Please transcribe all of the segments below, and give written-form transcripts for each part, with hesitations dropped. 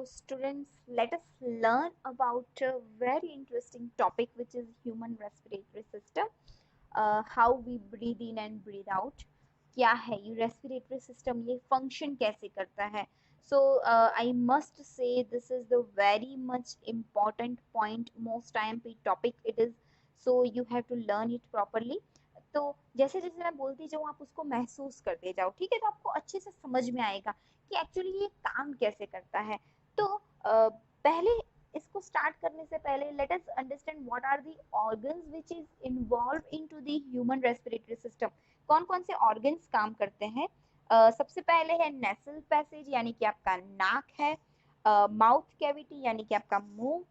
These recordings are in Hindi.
students, let us learn about a very interesting topic which is human respiratory system. How we breathe in and breathe out. क्या है ये रेस्पिरेटरी सिस्टम, ये फंक्शन कैसे करता है. So I must say this is the very much important point, most IMP topic it is. So you have to learn it properly. तो जैसे जैसे मैं बोलती जाऊँ आप उसको महसूस करते जाओ, ठीक है, तो आपको अच्छे से समझ में आएगा कि एक्चुअली ये काम कैसे करता है. तो पहले इसको स्टार्ट करने से पहले let us understand what are the organs which is involve into the human respiratory system. कौन कौन से ऑर्गन्स काम करते हैं. सबसे पहले है नेसल पैसेज यानी कि आपका नाक है. माउथ कैविटी यानी कि आपका मुंह.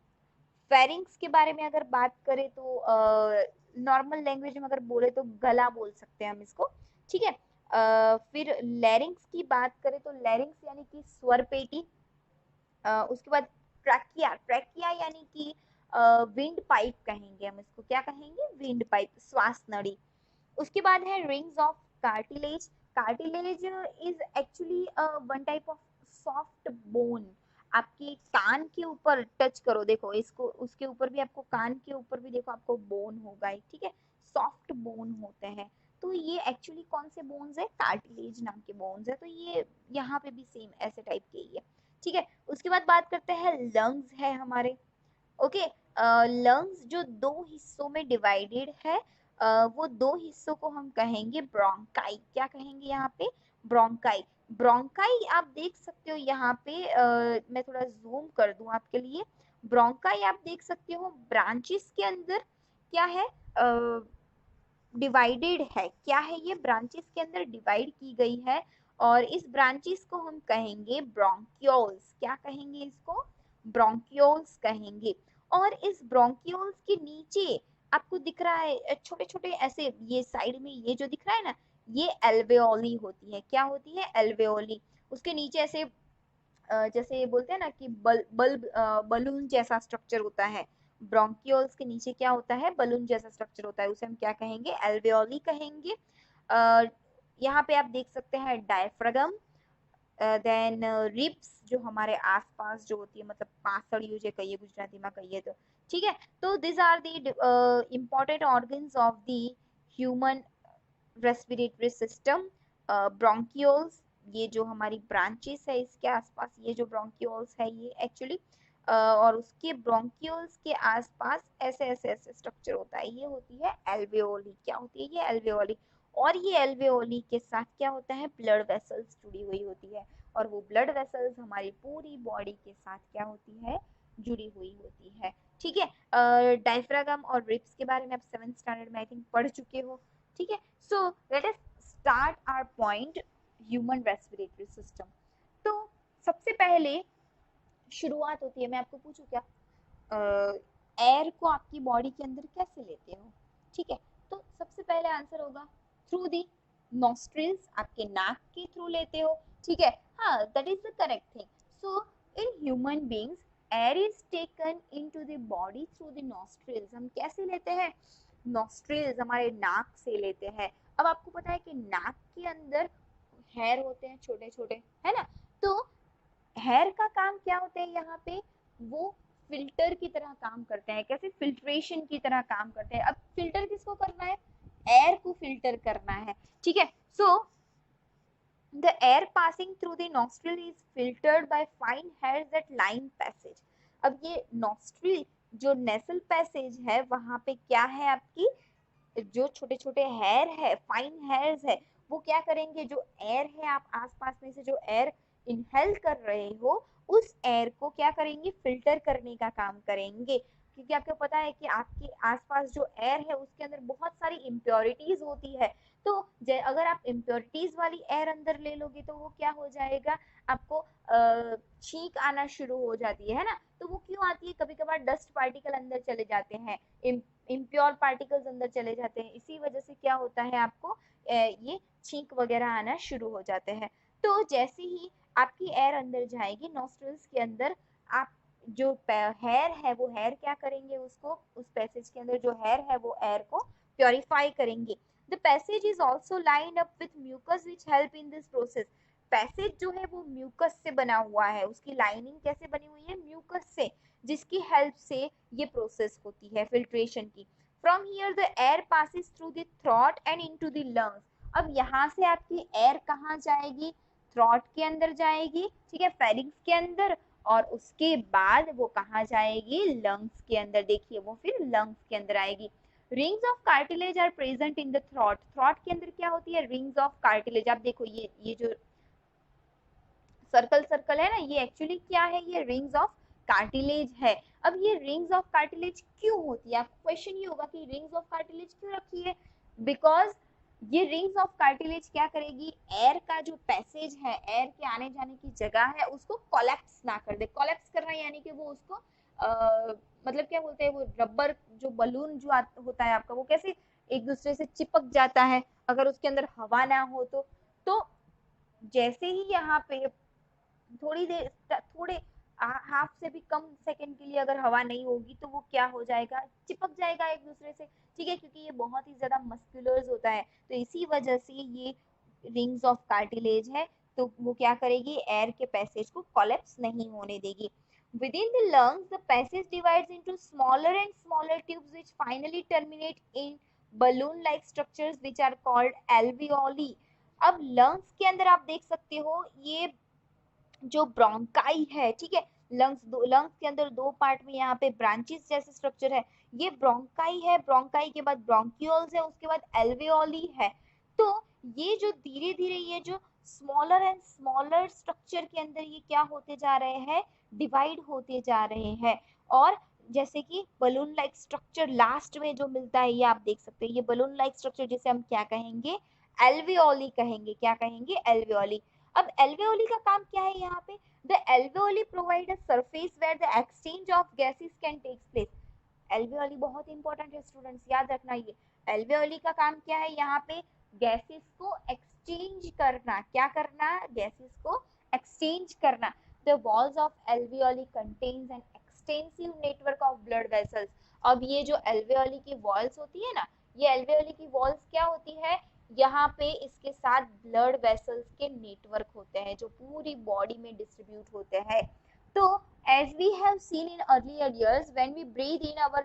फेरिंग्स के बारे में अगर बात करें तो नॉर्मल लैंग्वेज में अगर बोले तो गला बोल सकते हैं हम इसको, ठीक है. फिर लैरिंग्स की बात करें तो लैरिंग्स यानी कि स्वर पेटी. उसके बाद ट्रैकिया. ट्रैकिया यानी कि विंड पाइप कहेंगे हम इसको. क्या कहेंगे? विंड पाइप, श्वास नली. उसके बाद है rings of cartilage. Cartilage is actually one type of soft bone. आपके कान के ऊपर टच करो, देखो इसको, उसके ऊपर भी आपको, कान के ऊपर भी देखो आपको बोन होगा, ठीक है, सॉफ्ट बोन होते हैं. तो ये एक्चुअली कौन से बोन्स है? कार्टिलेज नाम के बोन्स है. तो ये यहाँ पे भी सेम ऐसे टाइप के ही है, ठीक है. उसके बाद बात करते हैं लंग्स है हमारे. ओके. लंग्स जो दो हिस्सों में डिवाइडेड है, वो दो हिस्सों को हम कहेंगे ब्रोंकाई. क्या कहेंगे यहाँ पे? ब्रोंकाई. ब्रोंकाई आप देख सकते हो यहाँ पे, मैं थोड़ा जूम कर दूं आपके लिए. ब्रोंकाई आप देख सकते हो ब्रांचेस के अंदर क्या है, डिवाइडेड है. क्या है ये? ब्रांचेस के अंदर डिवाइड की गई है. और इस ब्रांचेस को हम कहेंगे ब्रोंक्यूल्स. क्या कहेंगे इसको? ब्रोंक्यूल्स कहेंगे. और इस ब्रोंक्यूल्स के नीचे आपको दिख रहा है छोटे छोटे ऐसे, ये साइड में ये जो दिख रहा है ना, ये एल्वेओली होती है. क्या होती है? एल्वेओली. उसके नीचे ऐसे जैसे बोलते हैं ना कि बलून जैसा स्ट्रक्चर होता है. ब्रोंकियोल्स के नीचे क्या होता है? बलून जैसा स्ट्रक्चर होता है. उसे हम क्या कहेंगे? एल्वेओली कहेंगे. अ, यहाँ पे आप देख सकते हैं डायफ्रागम. देन रिब्स जो हमारे आसपास जो होती है, मतलब पासड़ियों जो कहिए गुजराती में कहिए तो, ठीक है. तो this are the important organs of the human respiratory system. Bronchioles, ये जो हमारी ब्रांचेस है इसके आसपास, ये जो ब्रोंकियोल्स है ये एक्चुअली, और उसके ब्रोंकियोल्स के आसपास ऐसे ऐसे ऐसे स्ट्रक्चर होता है. ये होती है एल्वेओली. क्या होती है ये? एल्वेओली. और ये एल्वेओली के साथ क्या होता है? ब्लड वेसल्स जुड़ी हुई होती है. और वो ब्लड वेसल्स हमारी पूरी बॉडी के साथ क्या होती है? जुड़ी हुई होती है, ठीक है. डायफ्रागम और रिब्स के बारे में आप 7th स्टैंडर्ड में आई थिंक पढ़ चुके हो, ठीक है. So let us start our point, human respiratory system. तो सबसे पहले शुरुआत होती है, मैं आपको पूछूं क्या, एयर को आपकी बॉडी के अंदर कैसे लेते हो, ठीक है. तो सबसे पहले आंसर होगा थ्रू दी नॉस्ट्रिल्स. आपके नाक के थ्रू लेते हो, ठीक है. हाँ, that is the correct thing. So in human beings air is taken into the body through the nostrils. हम कैसे लेते हैं? नॉस्ट्रिल्स, हमारे नाक से लेते हैं. अब आपको पता है कि नाक के अंदर हेयर होते हैं छोटे छोटे, है ना. तो हेयर का काम क्या होता है यहाँ पे? वो फिल्टर की तरह काम करते हैं. कैसे? फिल्ट्रेशन की तरह काम करते हैं. अब फिल्टर किसको करना है? एयर को फिल्टर करना है, ठीक है. सो the air passing through the nostril is filtered by fine hairs that line passage. अब ये nostril जो nasal passage है वहां पे क्या है? आपकी जो छोटे छोटे हेयर है, फाइन हेयर्स है, वो क्या करेंगे? जो एयर है, आप आसपास में से जो एयर इनहेल कर रहे हो, उस एयर को क्या करेंगे? फिल्टर करने का काम करेंगे. क्योंकि आपको पता है कि आपके आसपास जो एयर है उसके अंदर बहुत सारी इम्प्योरिटीज होती है. तो अगर आप इम्प्योरिटीज वाली एयर अंदर ले लोगे तो वो क्या हो जाएगा? आपको छींक आना शुरू हो जाती है ना. तो वो क्यों आती है? कभी कभार डस्ट पार्टिकल अंदर चले जाते हैं, इम्प्योर पार्टिकल्स अंदर चले जाते हैं, इसी वजह से क्या होता है? आपको ये छींक वगैरह आना शुरू हो जाते हैं. तो जैसे ही आपकी एयर अंदर जाएगी नॉस्ट्रल्स के अंदर, आप जो हेयर है वो हेयर क्या करेंगे? उसको, उस पैसेज के अंदर जो हेयर है वो एयर को प्योरीफाई करेंगे. The passage is also lined up with mucus which help in this process. Passage जो है वो म्यूकस से बना हुआ है, उसकी लाइनिंग कैसे बनी हुई है, म्यूकस से, जिसकी हेल्प से ये प्रोसेस होती है फिल्ट्रेशन की। From here the air passes through the throat and into the lungs. अब यहाँ से आपकी एयर कहाँ जाएगी, थ्रॉट के अंदर जाएगी, ठीक है, फेरिंग्स के अंदर, और उसके बाद वो कहाँ जाएगी, लंग्स के अंदर। देखिए वो फिर लंग्स के अंदर आएगी। Rings of cartilage are present in the throat. Throat के अंदर क्या होती है, रिंग्स ऑफ कार्टिलेज। आप देखो ये जो सर्कल सर्कल है ना, ये एक्चुअली क्या है, ये रिंग्स ऑफ कार्टिलेज है। अब ये रिंग्स ऑफ कार्टिलेज क्यों होती है, आपको क्वेश्चन ये होगा कि रिंग्स ऑफ कार्टिलेज क्यों रखी है। बिकॉज ये रिंग्स ऑफ कार्टिलेज क्या करेगी, एयर का जो पैसेज है, एयर के आने जाने की जगह है, उसको कोलैप्स ना कर दे। कोलैप्स करना यानी कि वो उसको मतलब क्या बोलते हैं, वो रबर जो बलून जो होता है आपका, वो कैसे एक दूसरे से चिपक जाता है अगर उसके अंदर हवा ना हो तो जैसे ही यहाँ पे थोड़ी देर, थोड़े हाफ से भी कम सेकंड के लिए अगर हवा नहीं होगी तो वो क्या हो जाएगा, चिपक जाएगा एक दूसरे से, ठीक है, क्योंकि ये बहुत ही ज्यादा मस्कुलर्स होता है, तो इसी वजह से ये रिंग्स ऑफ कार्टिलेज है। तो वो क्या करेगी, एयर के पैसेज को कोलैप्स नहीं होने देगी। Within the lungs, the passage divides into smaller and smaller tubes which finally terminate in balloon-like structures which are called alveoli. अब लंग्स के अंदर आप देख सकते हो ये जो ब्रोंकाई है, ठीक है, लंग्स के अंदर दो पार्ट में यहाँ पे ब्रांचेस जैसे स्ट्रक्चर है, ये ब्रोंकाई है, ब्रोंकाई के बाद ब्रोंक्यूल्स है, उसके बाद एल्वेओली है। तो ये जो धीरे धीरे ये जो स्मॉलर एंड स्मॉलर स्ट्रक्चर के अंदर ये क्या होते जा रहे हैं, डिवाइड होते जा रहे हैं। और जैसे कि बलून लाइक स्ट्रक्चर लास्ट में जो मिलता है, ये आप देख सकते हैं, ये बलून लाइक स्ट्रक्चर जिसे हम क्या कहेंगे, एल्वेओली कहेंगे। क्या कहेंगे, एल्वेओली। अब एल्वेओली का काम क्या है यहाँ पे, the alveoli provide a surface where the exchange of gases can take place. Alveoli बहुत इंपॉर्टेंट है स्टूडेंट्स, याद रखना। ये एल्वेओली का काम क्या है, यहाँ पे गैसेस को एक्सचेंज करना। क्या करना, गैसेस को एक्सचेंज करना। The walls of alveoli contains an extensive network of blood vessels. अब ये जो एल्वेओली की वॉल्स होती है ना, ये एल्वेओली की वॉल्स क्या होती है, यहाँ पे इसके साथ ब्लड वेसल्स के नेटवर्क होते हैं जो पूरी बॉडी में डिस्ट्रीब्यूट होते हैं। तो as we have seen in earlier years, when we breathe in our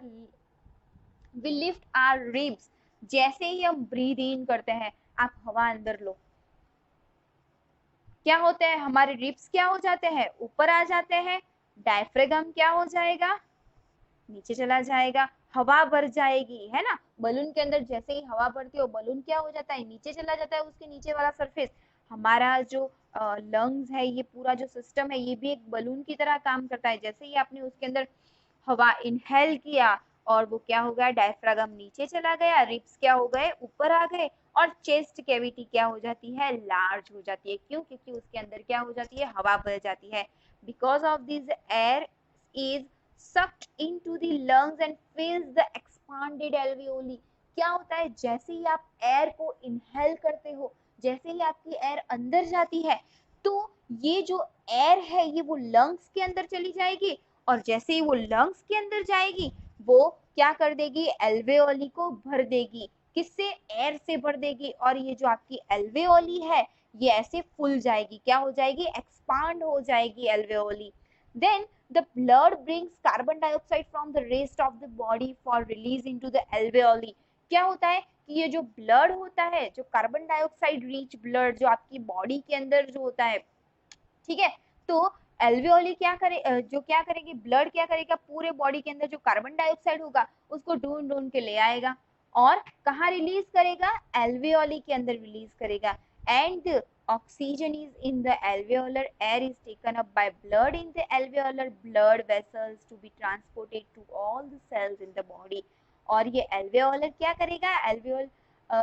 we lift our ribs। जैसे ही हम ब्रीद इन करते हैं, आप हवा अंदर लो, क्या होते हैं, हमारे रिब्स क्या हो जाते हैं, ऊपर आ जाते हैं। डायफ्राम क्या हो जाएगा, नीचे चला जाएगा, हवा भर जाएगी, है ना। बलून के अंदर जैसे ही हवा भरती है, बलून क्या हो जाता है, नीचे चला जाता है, उसके नीचे वाला सरफेस। हमारा जो लंग्स है, ये पूरा जो सिस्टम है, ये भी एक बलून की तरह काम करता है। जैसे ही आपने उसके अंदर हवा इनहेल किया, और वो क्या हो गया, डायफ्राम नीचे चला गया, रिब्स क्या हो गए, ऊपर आ गए, और चेस्ट कैविटी क्या हो जाती है, लार्ज हो जाती है। क्यों, क्योंकि उसके अंदर क्या हो जाती है, हवा भर जाती है। Because of this air is sucked into the lungs and fills the expanded alveoli। क्या होता है, जैसे ही आप एयर को इनहेल करते हो, जैसे ही आपकी एयर अंदर जाती है, तो ये जो एयर है ये वो लंग्स के अंदर चली जाएगी, और जैसे ही वो लंग्स के अंदर जाएगी, वो क्या कर देगी, एल्वेओली को भर देगी। किससे, एयर से भर देगी। और ये जो आपकी एल्वेओली है, ये ऐसे फुल जाएगी, क्या हो जाएगी, एक्सपांड हो जाएगी alveoli. Then the blood brings carbon dioxide from the rest of the body for release into the alveoli। क्या होता है कि ये जो ब्लड होता है, जो कार्बन डाइऑक्साइड रिच ब्लड जो आपकी बॉडी के अंदर जो होता है, ठीक है, तो एल्वेओली क्या करे, जो क्या करेगी, ब्लड क्या करेगा, पूरे बॉडी के अंदर जो कार्बन डाइऑक्साइड होगा उसको ढूंढ ढूंढ के ले आएगा, और कहाँ रिलीज करेगा, एल्वेओली के अंदर रिलीज करेगा। And oxygen is in the alveolar air is taken up by blood in the alveolar blood vessels to be transported to all the cells in the body। और ये alveolar क्या करेगा,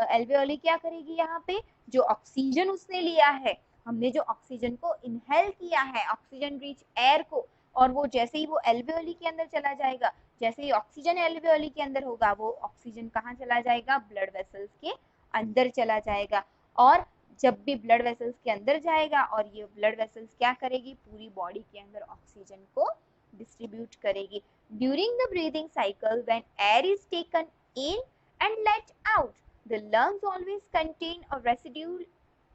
alveoli क्या करेगी, यहाँ पे जो ऑक्सीजन उसने लिया है, हमने जो ऑक्सीजन को इनहेल किया है, ऑक्सीजन रिच एयर को, और वो जैसे ही वो एल्वेओली के अंदर चला जाएगा, जैसे ही ऑक्सीजन एल्वेओली के अंदर होगा, वो ऑक्सीजन कहाँ चला जाएगा, ब्लड वेसल्स के अंदर चला जाएगा। और जब भी ब्लड वेसल्स के अंदर जाएगा, और ये ब्लड वेसल्स क्या करेगी, पूरी बॉडी के अंदर ऑक्सीजन को डिस्ट्रीब्यूट करेगी। During the breathing cycle when air is taken in and let out, the lungs always contain a residual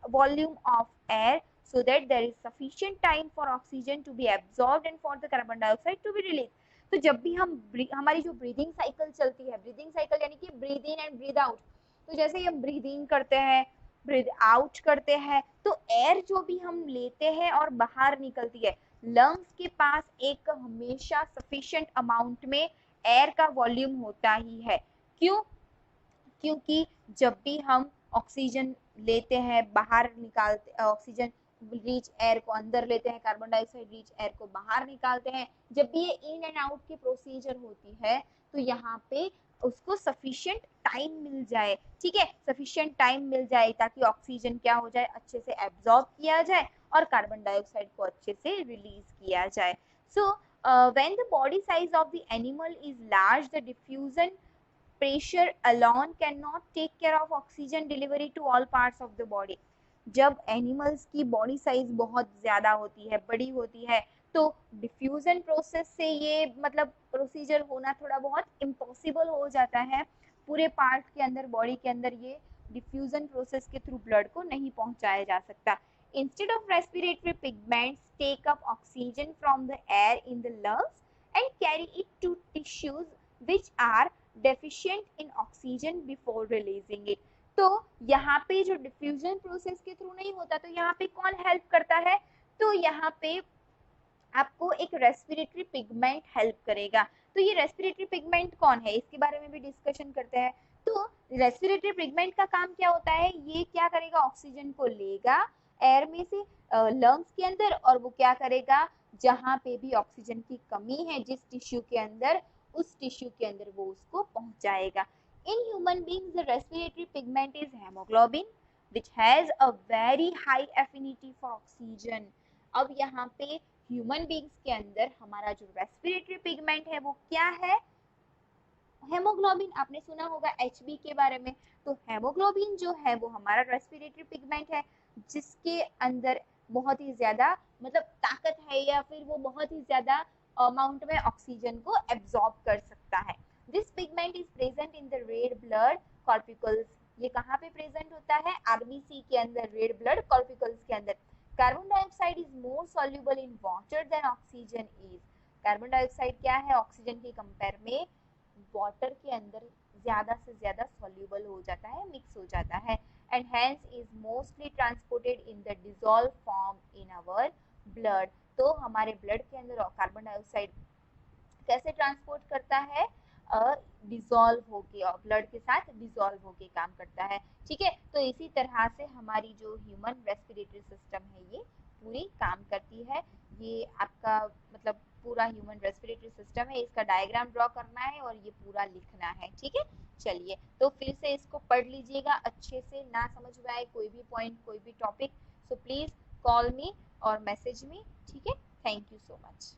volume of air so that there is sufficient time for oxygen to be absorbed and for the carbon dioxide to be released. तो जब भी हम हमारी जो ब्रीदिंग साइकिल चलती है, ब्रीदिंग साइकिल यानी कि breathe in and breathe out, तो जैसे ही हम ब्रीद इन करते हैं, ब्रीद आउट करते हैं, तो एयर जो भी हम लेते हैं और बाहर निकलती है, लंग्स के पास एक हमेशा सफिशिएंट अमाउंट में एयर का वॉल्यूम होता ही है। क्यों? क्योंकि जब भी हम ऑक्सीजन लेते हैं, बाहर निकालते, ऑक्सीजन रिच एयर को अंदर लेते हैं, कार्बन डाइऑक्साइड रिच एयर को बाहर निकालते हैं, जब भी ये इन एंड आउट की प्रोसीजर होती है, तो यहाँ पे उसको सफिशिएंट टाइम मिल जाए, ठीक है, सफिशिएंट टाइम मिल जाए ताकि ऑक्सीजन क्या हो जाए, अच्छे से एब्जॉर्ब किया जाए और कार्बन डाइऑक्साइड को अच्छे से रिलीज किया जाए। So when the body size of the animal is large, the diffusion pressure alone cannot take care of oxygen delivery to all parts of the body। जब एनिमल्स की बॉडी साइज बहुत ज्यादा होती है, बड़ी होती है, तो डिफ्यूजन प्रोसेस से ये मतलब प्रोसीजर होना थोड़ा बहुत इम्पॉसिबल हो जाता है। पूरे पार्ट के अंदर, बॉडी के अंदर ये डिफ्यूजन प्रोसेस के थ्रू ब्लड को नहीं पहुंचाया जा सकता। Instead of respiratory pigments take up oxygen from the air in the lungs and carry it to tissues which are deficient in oxygen before releasing it. तो यहाँ पे जो डिफ्यूजन प्रोसेस के थ्रू नहीं होता, तो यहाँ पे कौन हेल्प करता है? तो यहाँ पे आपको एक रेस्पिरेटरी पिगमेंट हेल्प करेगा। तो ये रेस्पिरेटरी पिगमेंट कौन है, इसके बारे में भी डिस्कशन करते हैं। तो रेस्पिरेटरी पिगमेंट का काम क्या होता है? ये क्या करेगा? ऑक्सीजन को लेगा एयर में से लंग्स के अंदर, और वो क्या करेगा, जहाँ पे भी ऑक्सीजन की कमी है जिस टिश्यू के अंदर, उस टिश्यू के अंदर वो उसको पहुंचाएगा। In human beings the respiratory pigment is haemoglobin which has a very high affinity for oxygen। अब यहाँ पे ह्यूमन बीइंग्स के अंदर हमारा जो रेस्पिरेटरी पिगमेंट है वो क्या है? हेमोग्लोबिन। आपने सुना होगा HB के बारे में। तो हेमोग्लोबिन जो है वो हमारा रेस्पिरेटरी पिगमेंट है, जिसके अंदर बहुत ही ज्यादा मतलब ताकत है, या फिर वो बहुत ही ज्यादा अमाउंट में ऑक्सीजन को एब्जॉर्ब कर सकता है। This pigment is present in the red blood corpuscles. ये कहाँ पे प्रेजेंट होता है? आरबीसी के अंदर, रेड ब्लड कॉर्पिकल्स के अंदर। Carbon dioxide is more soluble in water than oxygen is. Carbon dioxide क्या है? ऑक्सीजन के कंपेयर में वाटर के अंदर ज्यादा से ज्यादा सॉल्युबल हो जाता है, मिक्स हो जाता है, and hence is mostly transported in the dissolve form in our blood. तो हमारे ब्लड के अंदर कार्बन डाइऑक्साइड कैसे ट्रांसपोर्ट करता है? डिसॉल्व होके, और ब्लड के साथ डिसॉल्व होके काम करता है, ठीक है। तो इसी तरह से हमारी जो ह्यूमन रेस्पिरेटरी सिस्टम है ये पूरी काम करती है। ये आपका मतलब पूरा ह्यूमन रेस्पिरेटरी सिस्टम है, इसका डायग्राम ड्रॉ करना है और ये पूरा लिखना है, ठीक है। चलिए, तो फिर से इसको पढ़ लीजिएगा अच्छे से, ना समझ में आए कोई भी पॉइंट, कोई भी टॉपिक, सो प्लीज कॉल मी और मैसेज मी, ठीक है। Thank you so much.